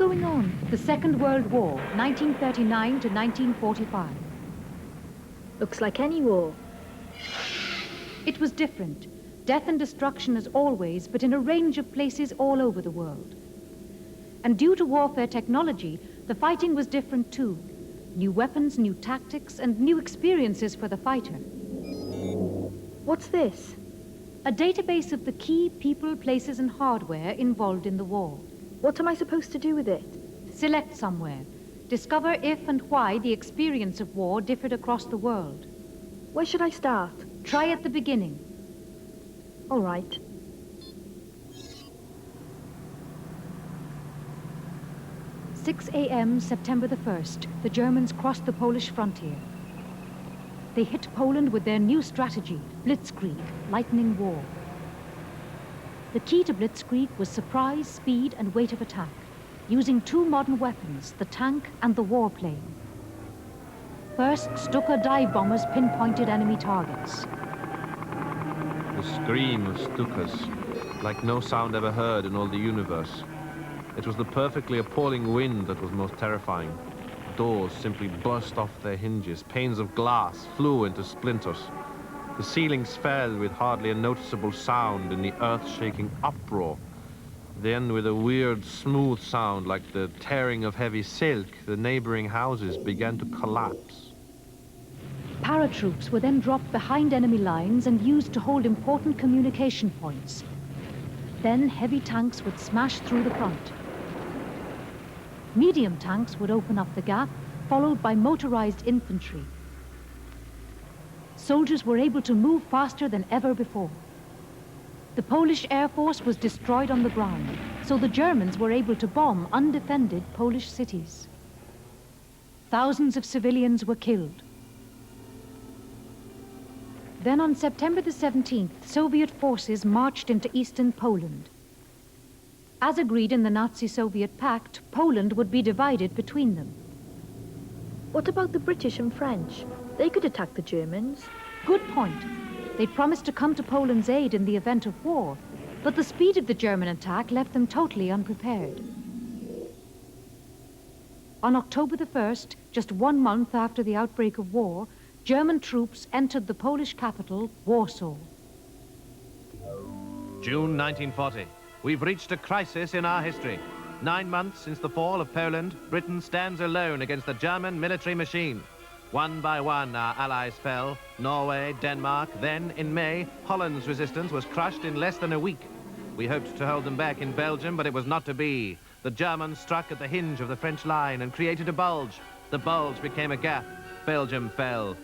going on? The Second World War, 1939 to 1945. Looks like any war. It was different. Death and destruction as always, but in a range of places all over the world. And due to warfare technology, the fighting was different too. New weapons, new tactics, and new experiences for the fighter. What's this? A database of the key people, places, and hardware involved in the war. What am I supposed to do with it? Select somewhere. Discover if and why the experience of war differed across the world. Where should I start? Try at the beginning. All right. "6 a.m. September the 1st, the Germans crossed the Polish frontier. They hit Poland with their new strategy, Blitzkrieg, lightning war. The key to Blitzkrieg was surprise, speed, and weight of attack, using two modern weapons, the tank and the warplane. First, Stuka dive bombers pinpointed enemy targets. The scream of Stukas, like no sound ever heard in all the universe. It was the perfectly appalling wind that was most terrifying. Doors simply burst off their hinges. Panes of glass flew into splinters. The ceilings fell with hardly a noticeable sound in the earth-shaking uproar. Then, with a weird, smooth sound like the tearing of heavy silk, the neighboring houses began to collapse. Paratroops were then dropped behind enemy lines and used to hold important communication points. Then heavy tanks would smash through the front. Medium tanks would open up the gap, followed by motorized infantry. Soldiers were able to move faster than ever before. The Polish Air Force was destroyed on the ground, so the Germans were able to bomb undefended Polish cities. Thousands of civilians were killed. Then on September the 17th, Soviet forces marched into eastern Poland. As agreed in the Nazi-Soviet pact, Poland would be divided between them. What about the British and French? They could attack the Germans. Good point. They promised to come to Poland's aid in the event of war, but the speed of the German attack left them totally unprepared. On October the 1st, just 1 month after the outbreak of war, German troops entered the Polish capital, Warsaw. June 1940. We've reached a crisis in our history. 9 months since the fall of Poland, Britain stands alone against the German military machine. One by one, our allies fell. Norway, Denmark, then, in May, Holland's resistance was crushed in less than a week. We hoped to hold them back in Belgium, but it was not to be. The Germans struck at the hinge of the French line and created a bulge. The bulge became a gap. Belgium fell.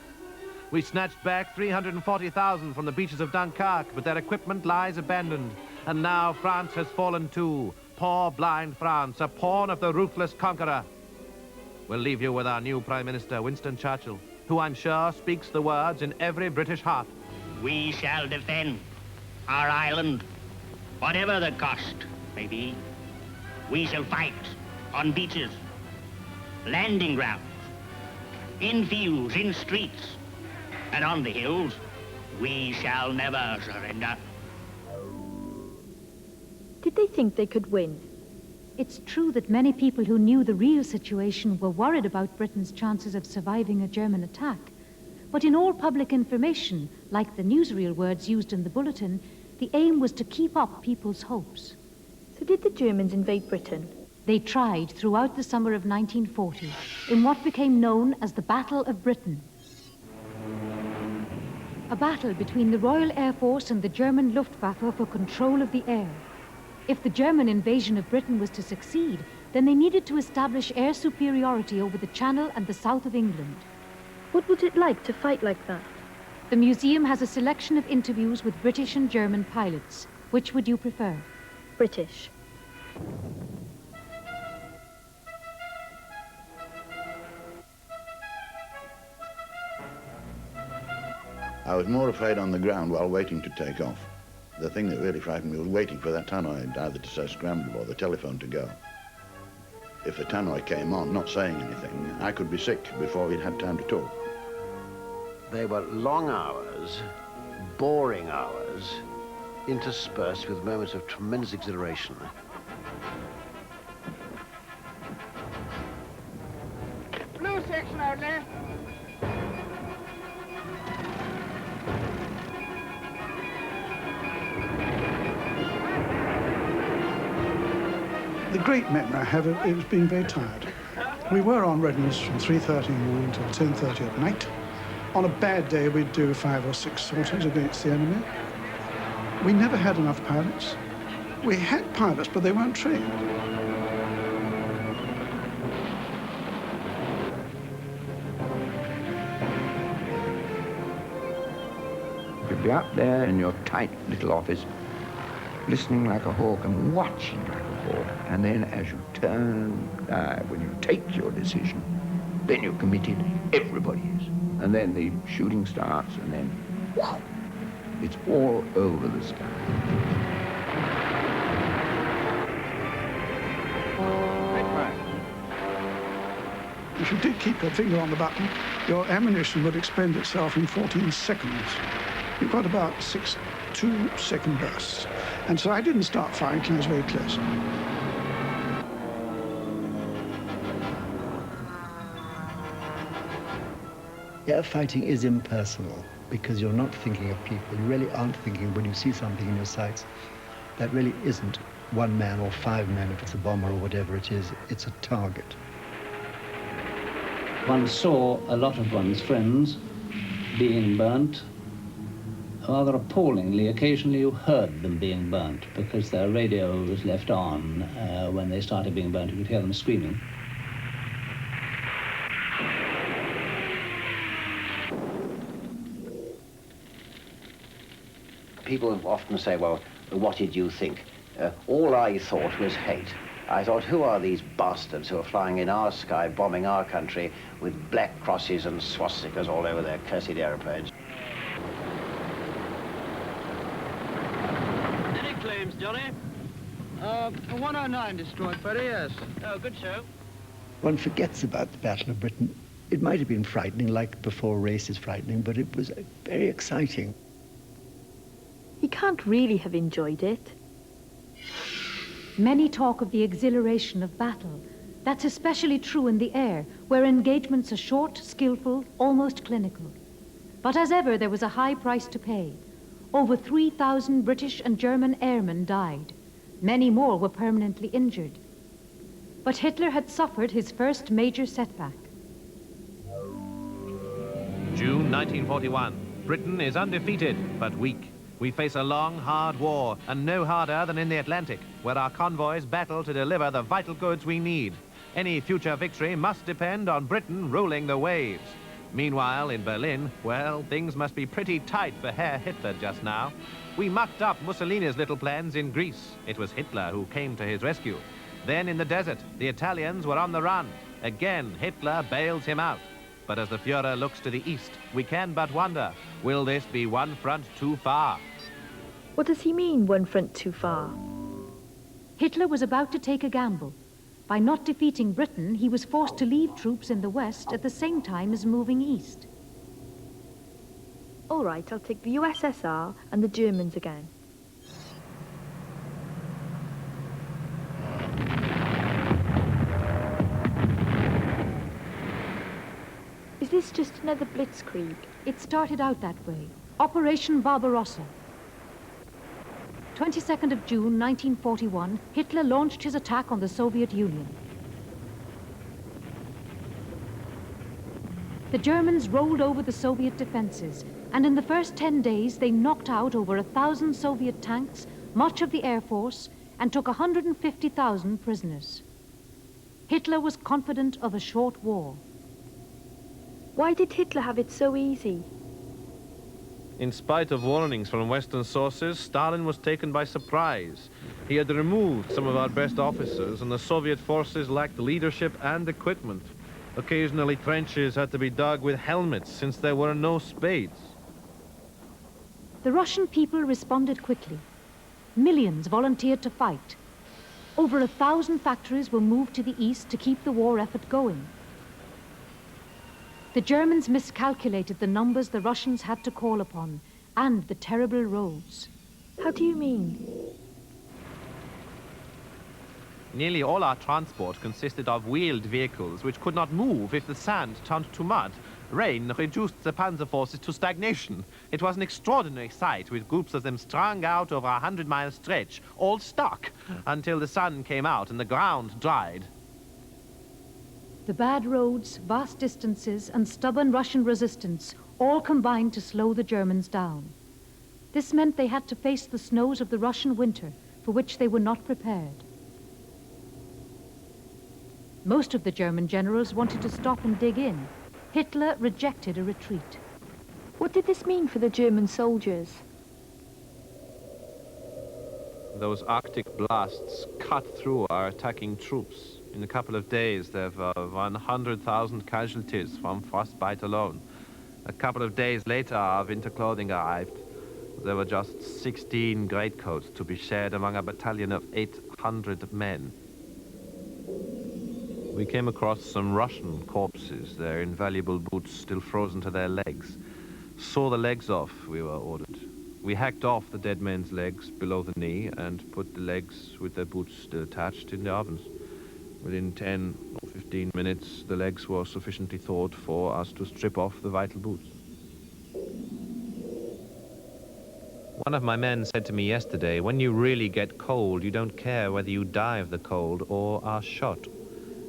We snatched back 340,000 from the beaches of Dunkirk, but their equipment lies abandoned. And now France has fallen too. Poor blind France, a pawn of the ruthless conqueror. We'll leave you with our new Prime Minister, Winston Churchill, who I'm sure speaks the words in every British heart. We shall defend our island, whatever the cost may be. We shall fight on beaches, landing grounds, in fields, in streets, and on the hills. We shall never surrender. Did they think they could win? It's true that many people who knew the real situation were worried about Britain's chances of surviving a German attack. But in all public information, like the newsreel words used in the bulletin, the aim was to keep up people's hopes. So did the Germans invade Britain? They tried throughout the summer of 1940, in what became known as the Battle of Britain. A battle between the Royal Air Force and the German Luftwaffe for control of the air. If the German invasion of Britain was to succeed, then they needed to establish air superiority over the Channel and the south of England. What was it like to fight like that? The museum has a selection of interviews with British and German pilots. Which would you prefer? British. I was more afraid on the ground while waiting to take off. The thing that really frightened me was waiting for that tannoy either to say scramble or the telephone to go. If the tannoy came on, not saying anything, I could be sick before we'd had time to talk. They were long hours, boring hours, interspersed with moments of tremendous exhilaration. loudly. The great memory I have of it was being very tired. We were on readiness from 3:30 in the morning till 10:30 at night. On a bad day, we'd do 5 or 6 sorties against the enemy. We never had enough pilots. We had pilots, but they weren't trained. You'd be up there in your tight little office, listening like a hawk and watching like a hawk. And then as you turn, when you take your decision, then you're committed, everybody is. And then the shooting starts, and then, whoa, it's all over the sky. If you did keep your finger on the button, your ammunition would expend itself in 14 seconds. You've got about 6 2-second bursts. And so I didn't start firing till I was very close. Air fighting is impersonal because you're not thinking of people. You really aren't thinking when you see something in your sights that really isn't 1 man or 5 men if it's a bomber or whatever it is. It's a target. One saw a lot of one's friends being burnt. Rather appallingly, occasionally you heard them being burnt because their radio was left on when they started being burnt. You could hear them screaming. People often say, well, what did you think? All I thought was hate. I thought, who are these bastards who are flying in our sky, bombing our country with black crosses and swastikas all over their cursed aeroplanes? Any claims, Johnny? 109 destroyed, buddy, yes. Oh, good show. One forgets about the Battle of Britain. It might have been frightening, like before race is frightening, but it was very exciting. He can't really have enjoyed it. Many talk of the exhilaration of battle. That's especially true in the air, where engagements are short, skillful, almost clinical. But as ever, there was a high price to pay. Over 3,000 British and German airmen died. Many more were permanently injured. But Hitler had suffered his first major setback. June 1941. Britain is undefeated, but weak. We face a long, hard war, and no harder than in the Atlantic, where our convoys battle to deliver the vital goods we need. Any future victory must depend on Britain ruling the waves. Meanwhile, in Berlin, well, things must be pretty tight for Herr Hitler just now. We mucked up Mussolini's little plans in Greece. It was Hitler who came to his rescue. Then in the desert, the Italians were on the run. Again, Hitler bails him out. But as the Führer looks to the east, we can but wonder, will this be one front too far? What does he mean, one front too far? Hitler was about to take a gamble. By not defeating Britain, he was forced to leave troops in the west at the same time as moving east. All right, I'll take the USSR and the Germans again. Is this just another Blitzkrieg? It started out that way. Operation Barbarossa. 22nd of June, 1941, Hitler launched his attack on the Soviet Union. The Germans rolled over the Soviet defenses, and in the first 10 days, they knocked out over 1,000 Soviet tanks, much of the Air Force, and took 150,000 prisoners. Hitler was confident of a short war. Why did Hitler have it so easy? In spite of warnings from Western sources, Stalin was taken by surprise. He had removed some of our best officers, and the Soviet forces lacked leadership and equipment. Occasionally, trenches had to be dug with helmets since there were no spades. The Russian people responded quickly. Millions volunteered to fight. Over 1,000 factories were moved to the east to keep the war effort going. The Germans miscalculated the numbers the Russians had to call upon, and the terrible roads. How do you mean? Nearly all our transport consisted of wheeled vehicles which could not move if the sand turned to mud. Rain reduced the panzer forces to stagnation. It was an extraordinary sight, with groups of them strung out over a 100-mile stretch, all stuck, until the sun came out and the ground dried. The bad roads, vast distances, and stubborn Russian resistance all combined to slow the Germans down. This meant they had to face the snows of the Russian winter, for which they were not prepared. Most of the German generals wanted to stop and dig in. Hitler rejected a retreat. What did this mean for the German soldiers? Those Arctic blasts cut through our attacking troops. In a couple of days, there were 100,000 casualties from frostbite alone. A couple of days later, our winter clothing arrived. There were just 16 greatcoats to be shared among a battalion of 800 men. We came across some Russian corpses, their invaluable boots still frozen to their legs. Saw the legs off, we were ordered. We hacked off the dead men's legs below the knee and put the legs with their boots still attached in the ovens. Within 10 or 15 minutes, the legs were sufficiently thawed for us to strip off the vital boots. One of my men said to me yesterday, when you really get cold, you don't care whether you die of the cold or are shot.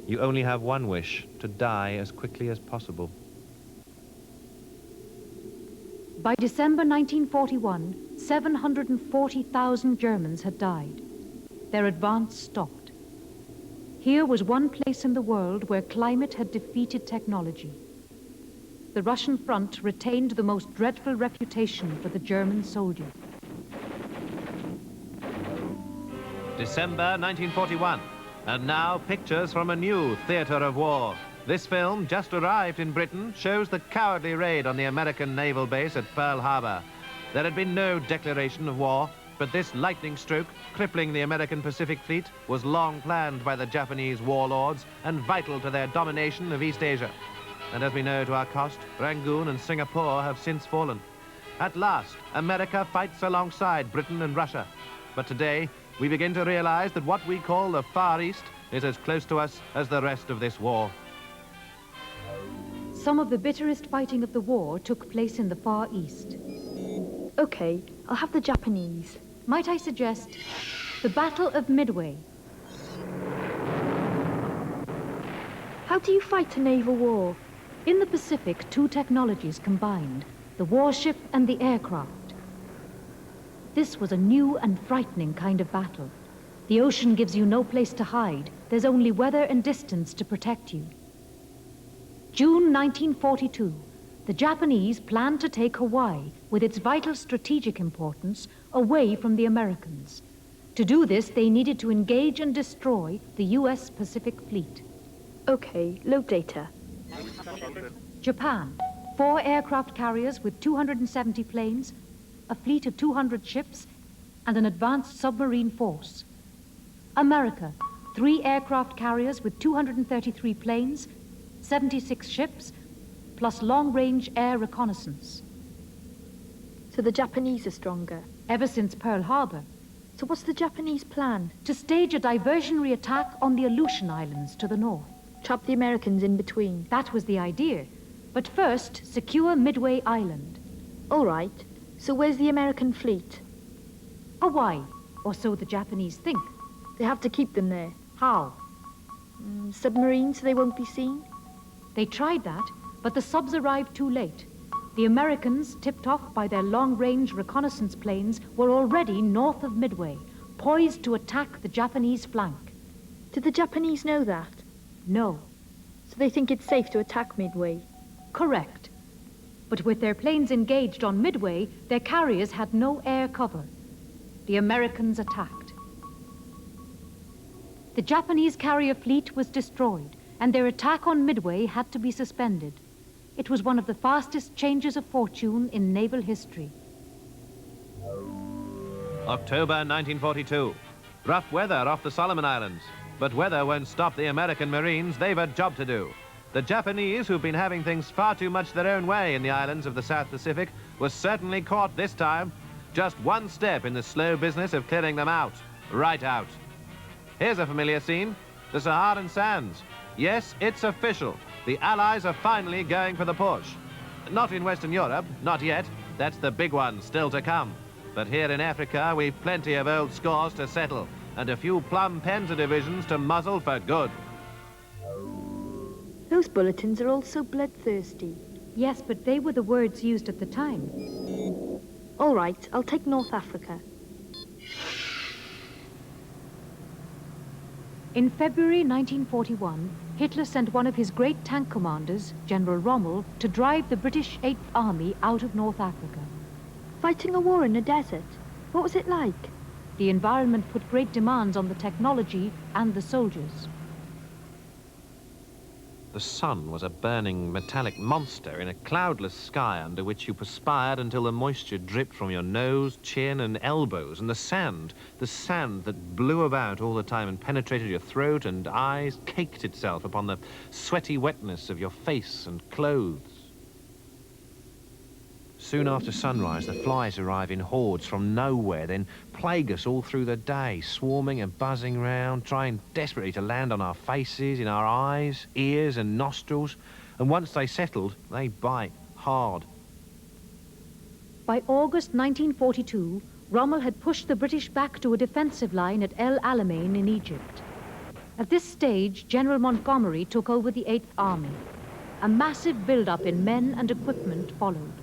You only have one wish, to die as quickly as possible. By December 1941, 740,000 Germans had died. Their advance stopped. Here was one place in the world where climate had defeated technology. The Russian front retained the most dreadful reputation for the German soldier. December 1941. And now pictures from a new theater of war. This film, just arrived in Britain, shows the cowardly raid on the American naval base at Pearl Harbor. There had been no declaration of war, but this lightning stroke, crippling the American Pacific Fleet, was long planned by the Japanese warlords and vital to their domination of East Asia. And as we know to our cost, Rangoon and Singapore have since fallen. At last, America fights alongside Britain and Russia. But today, we begin to realize that what we call the Far East is as close to us as the rest of this war. Some of the bitterest fighting of the war took place in the Far East. Okay, I'll have the Japanese. Might I suggest the Battle of Midway? How do you fight a naval war? In the Pacific, two technologies combined, the warship and the aircraft. This was a new and frightening kind of battle. The ocean gives you no place to hide. There's only weather and distance to protect you. June 1942, the Japanese planned to take Hawaii, with its vital strategic importance, away from the Americans. To do this, they needed to engage and destroy the U.S. Pacific Fleet. Okay, load data. Japan, 4 aircraft carriers with 270 planes, a fleet of 200 ships, and an advanced submarine force. America, 3 aircraft carriers with 233 planes, 76 ships, plus long-range air reconnaissance. So the Japanese are stronger? Ever since Pearl Harbor. So what's the Japanese plan? To stage a diversionary attack on the Aleutian Islands to the north. Trap the Americans in between? That was the idea. But first, secure Midway Island. All right. So where's the American fleet? Hawaii, or so the Japanese think. They have to keep them there. How? Submarines so they won't be seen? They tried that, but the subs arrived too late. The Americans, tipped off by their long-range reconnaissance planes, were already north of Midway, poised to attack the Japanese flank. Did the Japanese know that? No. So they think it's safe to attack Midway? Correct. But with their planes engaged on Midway, their carriers had no air cover. The Americans attacked. The Japanese carrier fleet was destroyed, and their attack on Midway had to be suspended. It was one of the fastest changes of fortune in naval history. October 1942. Rough weather off the Solomon Islands. But weather won't stop the American Marines. They've a job to do. The Japanese, who've been having things far too much their own way in the islands of the South Pacific, were certainly caught this time. Just one step in the slow business of clearing them out. Right out. Here's a familiar scene. The Saharan sands. Yes, it's official. The Allies are finally going for the push. Not in Western Europe, not yet. That's the big one still to come. But here in Africa, we've plenty of old scores to settle and a few plum panzer divisions to muzzle for good. Those bulletins are all so bloodthirsty. Yes, but they were the words used at the time. All right, I'll take North Africa. In February 1941, Hitler sent one of his great tank commanders, General Rommel, to drive the British 8th Army out of North Africa. Fighting a war in a desert? What was it like? The environment put great demands on the technology and the soldiers. The sun was a burning metallic monster in a cloudless sky under which you perspired until the moisture dripped from your nose, chin and elbows, and the sand that blew about all the time and penetrated your throat and eyes, caked itself upon the sweaty wetness of your face and clothes. Soon after sunrise, the flies arrive in hordes from nowhere, then plague us all through the day, swarming and buzzing round, trying desperately to land on our faces, in our eyes, ears and nostrils. And once they settled, they bite hard. By August 1942, Rommel had pushed the British back to a defensive line at El Alamein in Egypt. At this stage, General Montgomery took over the 8th Army. A massive build-up in men and equipment followed.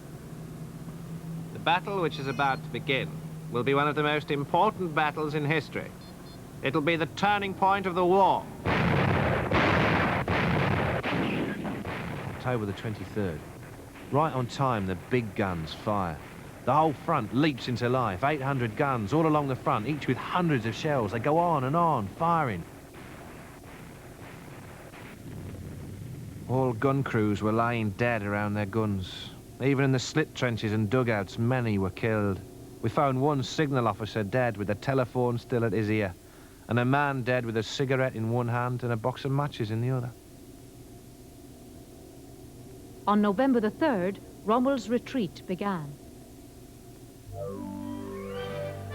The battle which is about to begin will be one of the most important battles in history. It'll be the turning point of the war. October the 23rd. Right on time, the big guns fire. The whole front leaps into life. 800 guns all along the front, each with hundreds of shells. They go on, firing. All gun crews were lying dead around their guns. Even in the slit trenches and dugouts, many were killed. We found one signal officer dead with a telephone still at his ear, and a man dead with a cigarette in one hand and a box of matches in the other. On November the 3rd, Rommel's retreat began.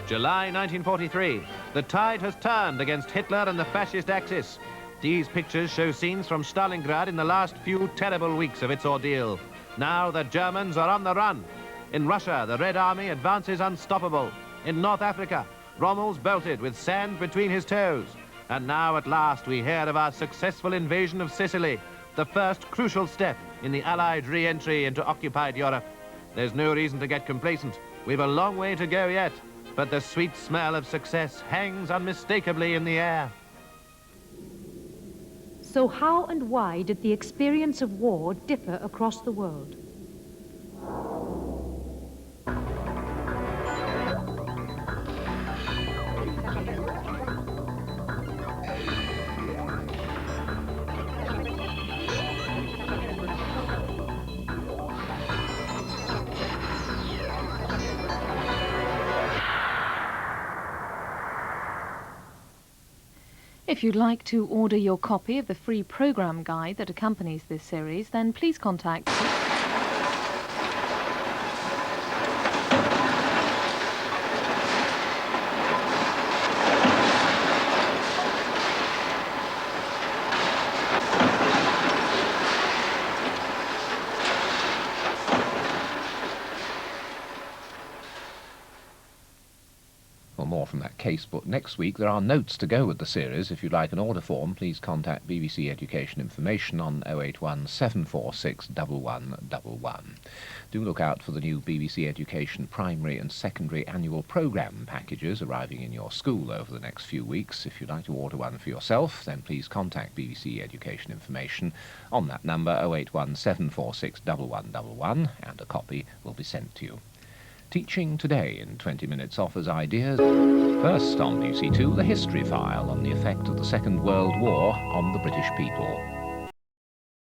July 1943. The tide has turned against Hitler and the fascist Axis. These pictures show scenes from Stalingrad in the last few terrible weeks of its ordeal. Now the Germans are on the run. In Russia, the Red Army advances unstoppable. In North Africa, Rommel's belted with sand between his toes. And now at last we hear of our successful invasion of Sicily, the first crucial step in the Allied re-entry into occupied Europe. There's no reason to get complacent. We've a long way to go yet, but the sweet smell of success hangs unmistakably in the air. So how and why did the experience of war differ across the world? If you'd like to order your copy of the free program guide that accompanies this series, then please contact More from that case book next week. There are notes to go with the series. If you'd like an order form, please contact BBC Education Information on 081 746 1111. Do look out for the new BBC Education primary and secondary annual programme packages arriving in your school over the next few weeks. If you'd like to order one for yourself, then please contact BBC Education Information on that number 081 746 1111 and a copy will be sent to you. Teaching Today in 20 minutes offers ideas. First on BBC Two, the history file on the effect of the Second World War on the British people.